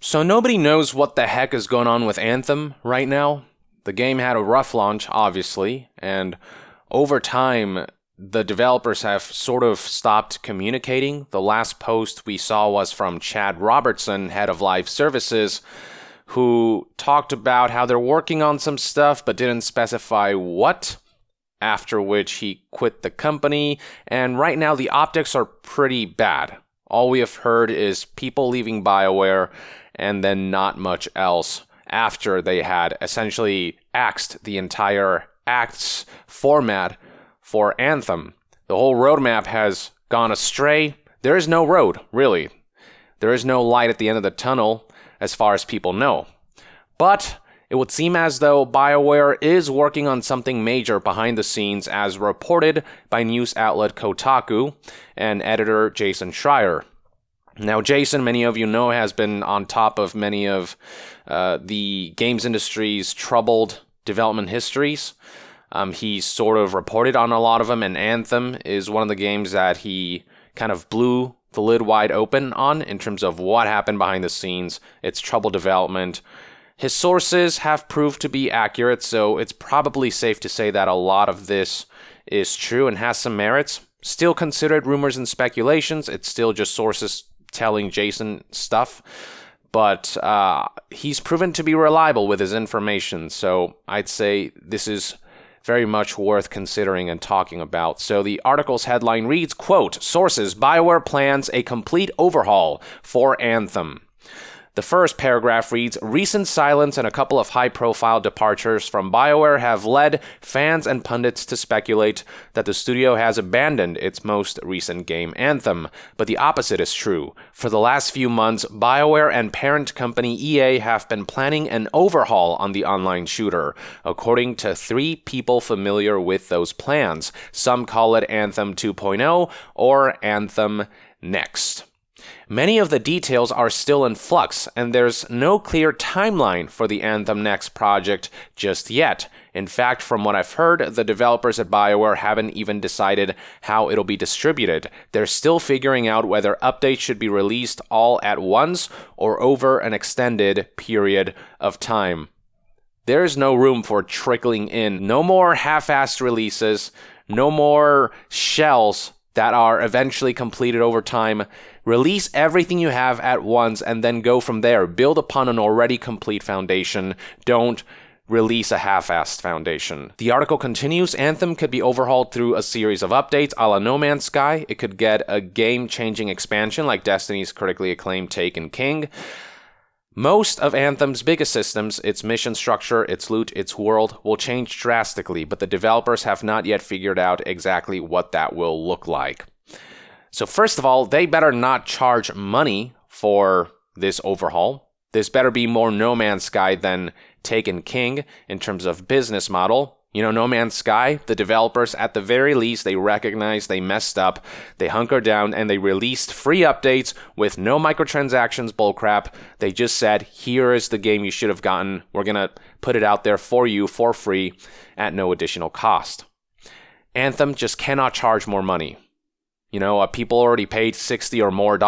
So nobody knows what the heck is going on with Anthem right now. The game had a rough launch, obviously, and over time, the developers have sort of stopped communicating. The last post we saw was from Chad Robertson, head of live services, who talked about how they're working on some stuff but didn't specify what, after which he quit the company, and right now the optics are pretty bad. All we have heard is people leaving BioWare and then not much else after they had essentially axed the entire acts format for Anthem. The whole roadmap has gone astray. There is no road, really. There is no light at the end of the tunnel, as far as people know. But it would seem as though BioWare is working on something major behind the scenes, as reported by news outlet Kotaku and editor Jason Schreier. Now, Jason, many of you know, has been on top of many of the games industry's troubled development histories. He's sort of reported on a lot of them, and Anthem is one of the games that he kind of blew the lid wide open on in terms of what happened behind the scenes, its troubled development. His sources have proved to be accurate, so it's probably safe to say that a lot of this is true and has some merits. Still considered rumors and speculations. It's still just sources telling Jason stuff, but he's proven to be reliable with his information, so I'd say this is very much worth considering and talking about. So the article's headline reads, quote, "Sources, BioWare plans a complete overhaul for Anthem." The first paragraph reads, "Recent silence and a couple of high-profile departures from BioWare have led fans and pundits to speculate that the studio has abandoned its most recent game, Anthem. But the opposite is true. For the last few months, BioWare and parent company EA have been planning an overhaul on the online shooter, according to 3 people familiar with those plans. Some call it Anthem 2.0 or Anthem Next. Many of the details are still in flux, and there's no clear timeline for the Anthem Next project just yet. In fact, from what I've heard, the developers at BioWare haven't even decided how it'll be distributed. They're still figuring out whether updates should be released all at once or over an extended period of time. There's no room for trickling in. No more half-assed releases, no more shells that are eventually completed over time. Release everything you have at once and then go from there. Build upon an already complete foundation. Don't release a half-assed foundation. The article continues, Anthem could be overhauled through a series of updates a la No Man's Sky. It could get a game-changing expansion like Destiny's critically acclaimed Taken King. Most of Anthem's biggest systems, its mission structure, its loot, its world, will change drastically, but the developers have not yet figured out exactly what that will look like. So first of all, they better not charge money for this overhaul. This better be more No Man's Sky than Taken King in terms of business model. You know, No Man's Sky, the developers, at the very least, they recognized they messed up, they hunkered down, and they released free updates with no microtransactions bullcrap. They just said, here is the game you should have gotten. We're going to put it out there for you for free at no additional cost. Anthem just cannot charge more money. You know, people already paid $60 or more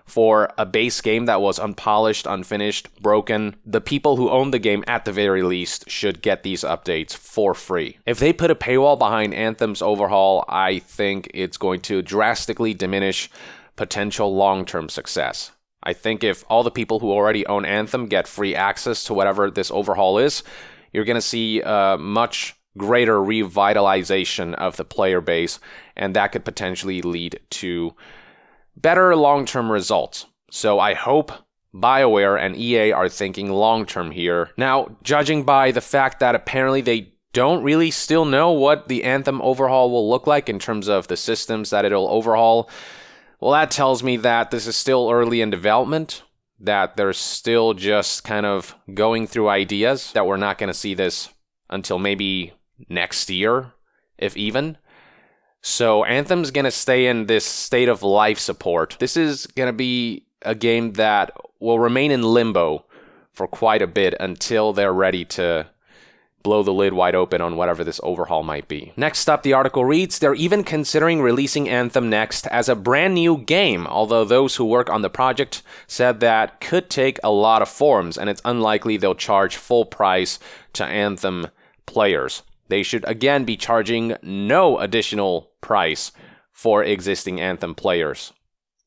for a base game that was unpolished, unfinished, broken. The people who own the game at the very least should get these updates for free. If they put a paywall behind Anthem's overhaul, I think it's going to drastically diminish potential long-term success. I think if all the people who already own Anthem get free access to whatever this overhaul is, you're going to see much greater revitalization of the player base, and that could potentially lead to better long-term results. So I hope BioWare and EA are thinking long-term here. Now, judging by the fact that apparently they don't really still know what the Anthem overhaul will look like in terms of the systems that it'll overhaul, well, that tells me that this is still early in development, that they're still just kind of going through ideas, that we're not going to see this until maybe next year, if even. So Anthem's going to stay in this state of life support. This is going to be a game that will remain in limbo for quite a bit until they're ready to blow the lid wide open on whatever this overhaul might be. Next up, the article reads, they're even considering releasing Anthem next as a brand new game, although those who work on the project said that could take a lot of forms, and it's unlikely they'll charge full price to Anthem players. They should again be charging no additional price for existing Anthem players.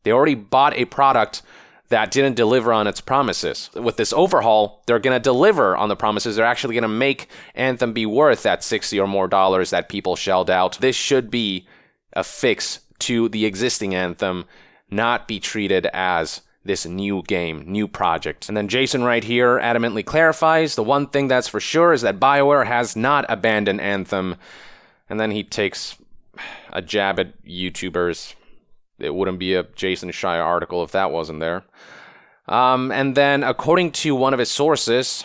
They already bought a product that didn't deliver on its promises. With this overhaul, they're going to deliver on the promises. They're actually going to make Anthem be worth that $60 or more that people shelled out. This should be a fix to the existing Anthem, not be treated as this new game, new project. And then Jason right here adamantly clarifies, the one thing that's for sure is that Bioware has not abandoned Anthem. And then he takes a jab at YouTubers. It wouldn't be a Jason Schreier article if that wasn't there. And then, according to one of his sources,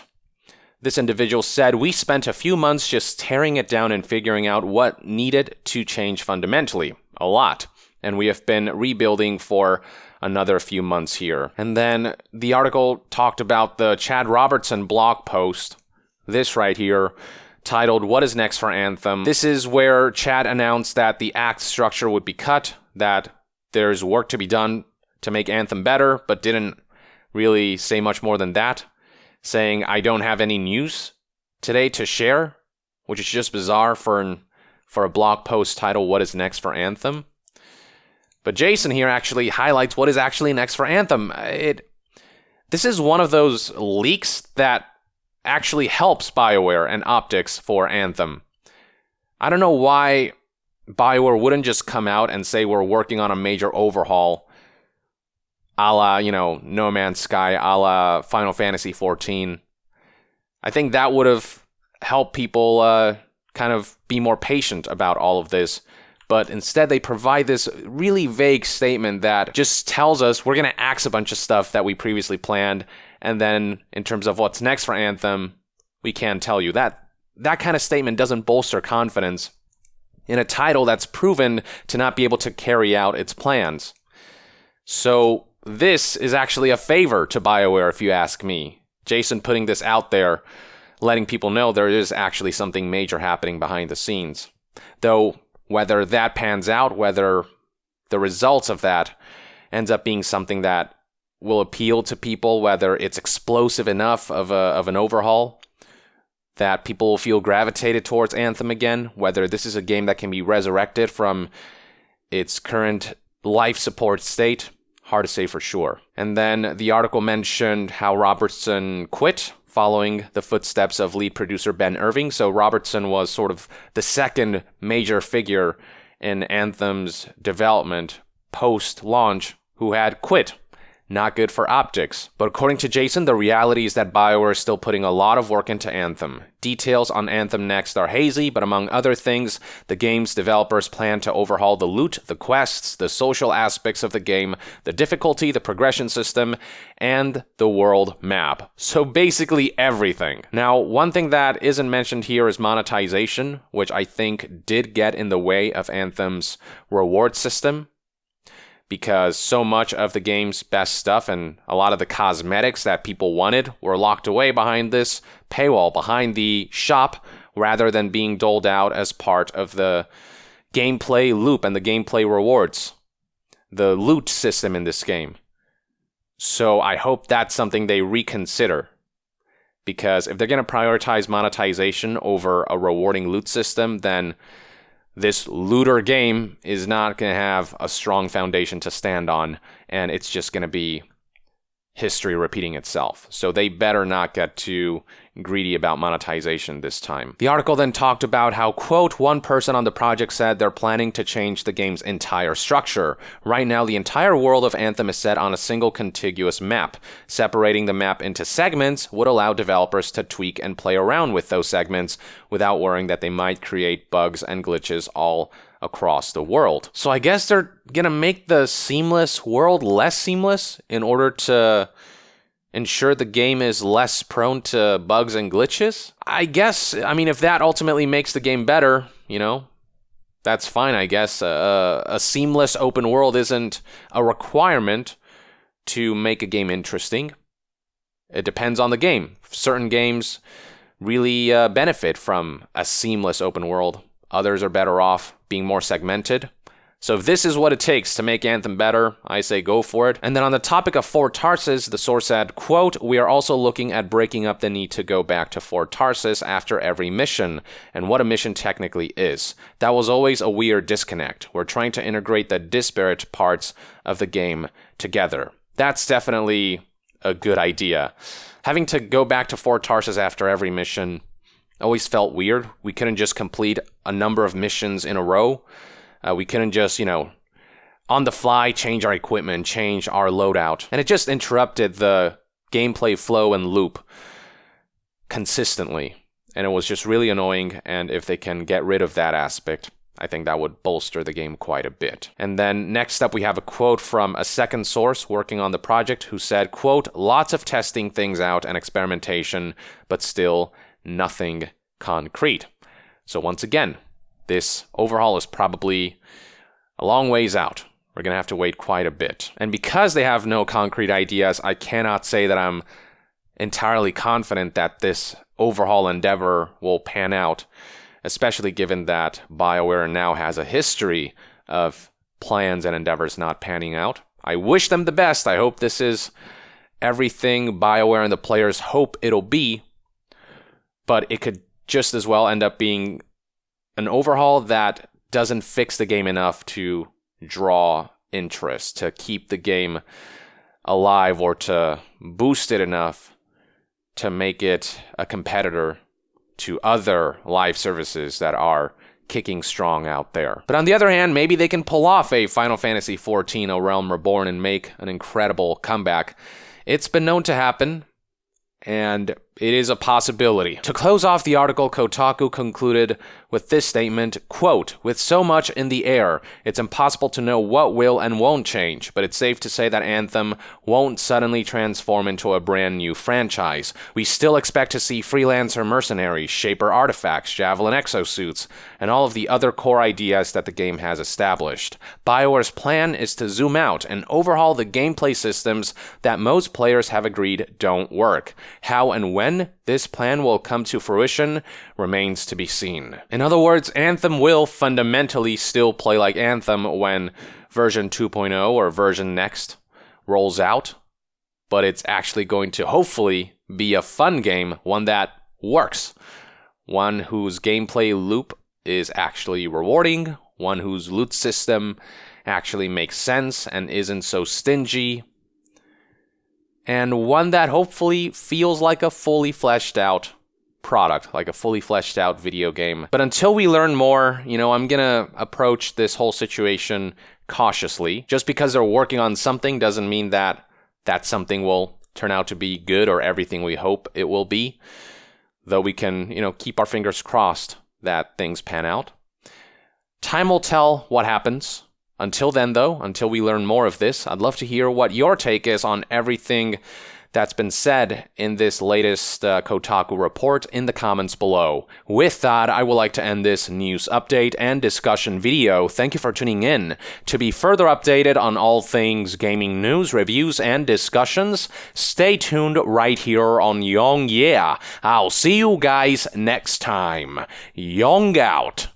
this individual said, we spent a few months just tearing it down and figuring out what needed to change fundamentally. A lot. And we have been rebuilding for another few months here. And then the article talked about the Chad Robertson blog post, this right here, titled, What is Next for Anthem? This is where Chad announced that the act structure would be cut, that there's work to be done to make Anthem better, but didn't really say much more than that, saying, I don't have any news today to share, which is just bizarre for a blog post titled, What is Next for Anthem? But Jason here actually highlights what is actually next for Anthem. This is one of those leaks that actually helps BioWare and optics for Anthem. I don't know why BioWare wouldn't just come out and say we're working on a major overhaul, a la, No Man's Sky, a la Final Fantasy XIV. I think that would have helped people kind of be more patient about all of this. But instead, they provide this really vague statement that just tells us we're going to axe a bunch of stuff that we previously planned. And then in terms of what's next for Anthem, we can't tell you. That kind of statement doesn't bolster confidence in a title that's proven to not be able to carry out its plans. So this is actually a favor to BioWare, if you ask me. Jason putting this out there, letting people know there is actually something major happening behind the scenes. Though, whether that pans out, whether the results of that ends up being something that will appeal to people, whether it's explosive enough of an overhaul that people will feel gravitated towards Anthem again, whether this is a game that can be resurrected from its current life support state, hard to say for sure. And then the article mentioned how Robertson quit following the footsteps of lead producer Ben Irving. So Robertson was sort of the second major figure in Anthem's development post-launch who had quit. Not good for optics. But according to Jason, the reality is that BioWare is still putting a lot of work into Anthem. Details on Anthem Next are hazy, but among other things, the game's developers plan to overhaul the loot, the quests, the social aspects of the game, the difficulty, the progression system, and the world map. So basically everything. Now, one thing that isn't mentioned here is monetization, which I think did get in the way of Anthem's reward system, because so much of the game's best stuff and a lot of the cosmetics that people wanted were locked away behind this paywall, behind the shop, rather than being doled out as part of the gameplay loop and the gameplay rewards, the loot system in this game. So I hope that's something they reconsider, because if they're going to prioritize monetization over a rewarding loot system, then this looter game is not going to have a strong foundation to stand on, and it's just going to be history repeating itself. So they better not get too greedy about monetization this time. The article then talked about how, quote, one person on the project said they're planning to change the game's entire structure. Right now, the entire world of Anthem is set on a single contiguous map. Separating the map into segments would allow developers to tweak and play around with those segments without worrying that they might create bugs and glitches all across the world. So I guess they're gonna make the seamless world less seamless in order to ensure the game is less prone to bugs and glitches? I guess, if that ultimately makes the game better, that's fine, I guess. A seamless open world isn't a requirement to make a game interesting. It depends on the game. Certain games really benefit from a seamless open world. Others are better off being more segmented. So if this is what it takes to make Anthem better, I say go for it. And then on the topic of Fort Tarsis, the source said, quote, "We are also looking at breaking up the need to go back to Fort Tarsis after every mission, and what a mission technically is. That was always a weird disconnect. We're trying to integrate the disparate parts of the game together." That's definitely a good idea. Having to go back to Fort Tarsis after every mission always felt weird. We couldn't just complete a number of missions in a row. We couldn't just, on the fly change our equipment, change our loadout. And it just interrupted the gameplay flow and loop consistently. And it was just really annoying. And if they can get rid of that aspect, I think that would bolster the game quite a bit. And then next up, we have a quote from a second source working on the project who said, quote, "Lots of testing things out and experimentation, but still nothing concrete." So once again, this overhaul is probably a long ways out. We're going to have to wait quite a bit. And because they have no concrete ideas, I cannot say that I'm entirely confident that this overhaul endeavor will pan out, especially given that BioWare now has a history of plans and endeavors not panning out. I wish them the best. I hope this is everything BioWare and the players hope it'll be, but it could just as well end up being an overhaul that doesn't fix the game enough to draw interest, to keep the game alive, or to boost it enough to make it a competitor to other live services that are kicking strong out there. But on the other hand, maybe they can pull off a Final Fantasy XIV A Realm Reborn and make an incredible comeback. It's been known to happen, and it is a possibility. To close off the article, Kotaku concluded with this statement, quote, "With so much in the air, it's impossible to know what will and won't change, but it's safe to say that Anthem won't suddenly transform into a brand new franchise. We still expect to see freelancer mercenaries, shaper artifacts, javelin exosuits, and all of the other core ideas that the game has established. BioWare's plan is to zoom out and overhaul the gameplay systems that most players have agreed don't work. How and when this plan will come to fruition remains to be seen." In other words, Anthem will fundamentally still play like Anthem when version 2.0 or version next rolls out, but it's actually going to hopefully be a fun game, one that works, one whose gameplay loop is actually rewarding, one whose loot system actually makes sense and isn't so stingy, and one that hopefully feels like a fully fleshed out product, like a fully fleshed out video game. But until we learn more, I'm gonna approach this whole situation cautiously. Just because they're working on something doesn't mean that that something will turn out to be good or everything we hope it will be. Though we can, keep our fingers crossed that things pan out. Time will tell what happens. Until then, though, until we learn more of this, I'd love to hear what your take is on everything that's been said in this latest Kotaku report in the comments below. With that, I would like to end this news update and discussion video. Thank you for tuning in. To be further updated on all things gaming news, reviews, and discussions, stay tuned right here on Young Yeah. I'll see you guys next time. Young out.